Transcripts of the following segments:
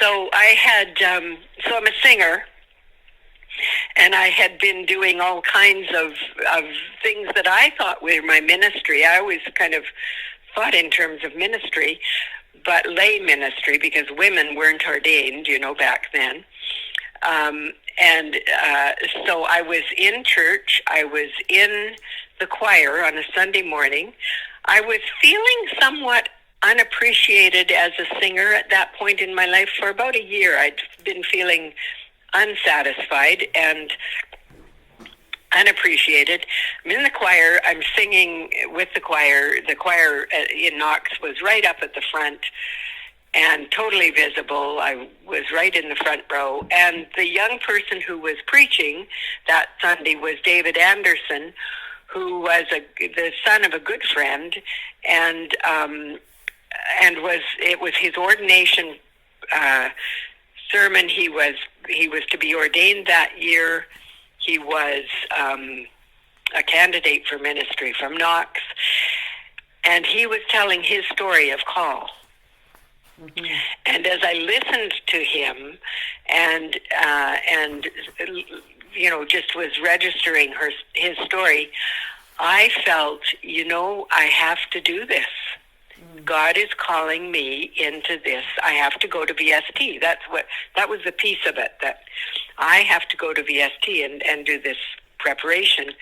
So I had, so I'm a singer, and I had been doing all kinds of things that I thought were my ministry. I always kind of thought in terms of ministry, but lay ministry, because women weren't ordained, back then. So I was in church. I was in the choir on a Sunday morning. I was feeling somewhat unappreciated as a singer at that point in my life. For about a year, I'd been feeling unsatisfied and unappreciated. I'm in the choir. I'm singing with the choir. The choir in Knox was right up at the front and totally visible. I was right in the front row. And the young person who was preaching that Sunday was David Anderson, who was the son of a good friend, and it was his ordination sermon. He was to be ordained that year. He was a candidate for ministry from Knox, and he was telling his story of call. Mm-hmm. And as I listened to him, and just was registering his story, I felt, I have to do this. Mm. God is calling me into this. I have to go to VST. That was the piece of it, that I have to go to VST and do this preparation.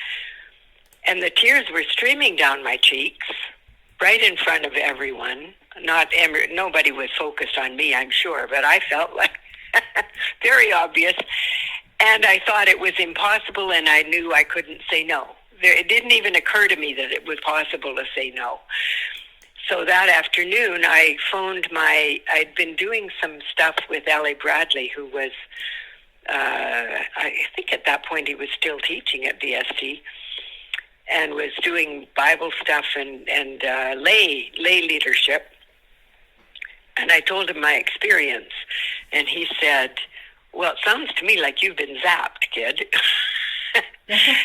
And the tears were streaming down my cheeks, right in front of everyone. Nobody was focused on me, I'm sure, but I felt like very obvious. And I thought it was impossible, and I knew I couldn't say no. It didn't even occur to me that it was possible to say no. So that afternoon, I phoned I'd been doing some stuff with L.A. Bradley, who was, I think at that point he was still teaching at VST, and was doing Bible stuff and lay leadership. And I told him my experience, and he said, "Well, it sounds to me like you've been zapped, kid."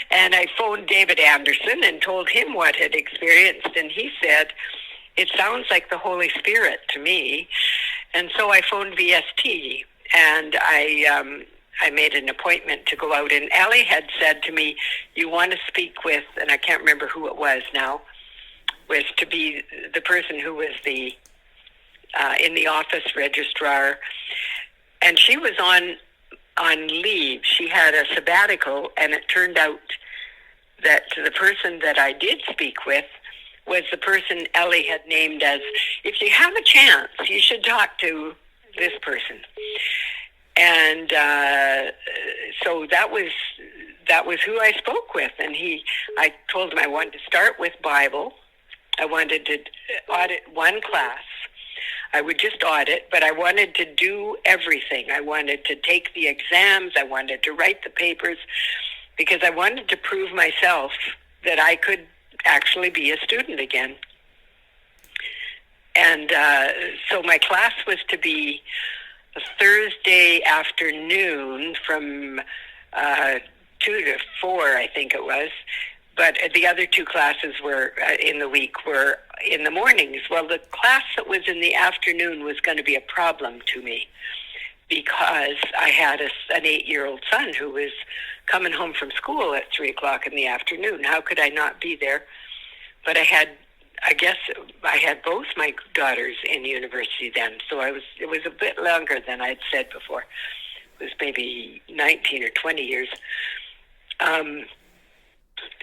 And I phoned David Anderson and told him what had experienced, and he said, "It sounds like the Holy Spirit to me." And so I phoned VST, and I made an appointment to go out. And Ellie had said to me, "You want to speak with," and I can't remember who it was now, was to be the person who was the in the office registrar, and she was on leave. She had a sabbatical, and it turned out that the person that I did speak with was the person Ellie had named as, "If you have a chance, you should talk to this person." And so that was who I spoke with. And I told him I wanted to start with Bible. I wanted to audit one class. I would just audit, but I wanted to do everything. I wanted to take the exams. I wanted to write the papers, because I wanted to prove myself that I could actually be a student again. And so my class was to be a Thursday afternoon from 2 to 4, I think it was. But the other two classes were in the week were in the mornings. Well, the class that was in the afternoon was going to be a problem to me, because I had an 8-year-old son who was coming home from school at 3 o'clock in the afternoon. How could I not be there? But I had both my daughters in university then, so it was a bit longer than I'd said before. It was maybe 19 or 20 years.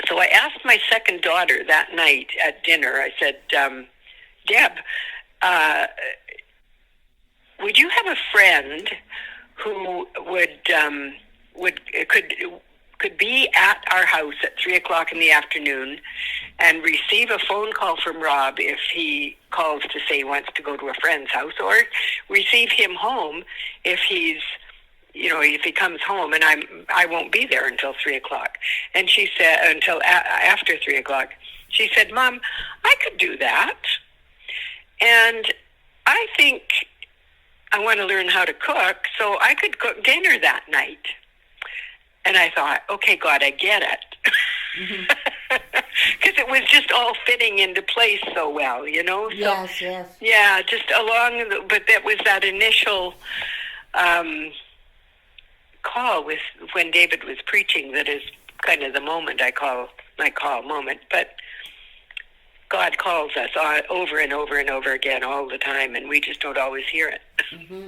So I asked my second daughter that night at dinner, I said, "Deb, would you have a friend who could be at our house at 3 o'clock in the afternoon and receive a phone call from Rob if he calls to say he wants to go to a friend's house, or receive him home if he's, if he comes home, and I won't be there until 3 o'clock." And she said, until after 3 o'clock. She said, "Mom, I could do that. And I think I want to learn how to cook, so I could cook dinner that night." And I thought, okay, God, I get it. Because it was just all fitting into place so well, So, Yes. yeah, just but that was that initial call with when David was preaching. That is kind of the moment I call my call moment. But God calls us over and over and over again all the time, and we just don't always hear it. Mm-hmm.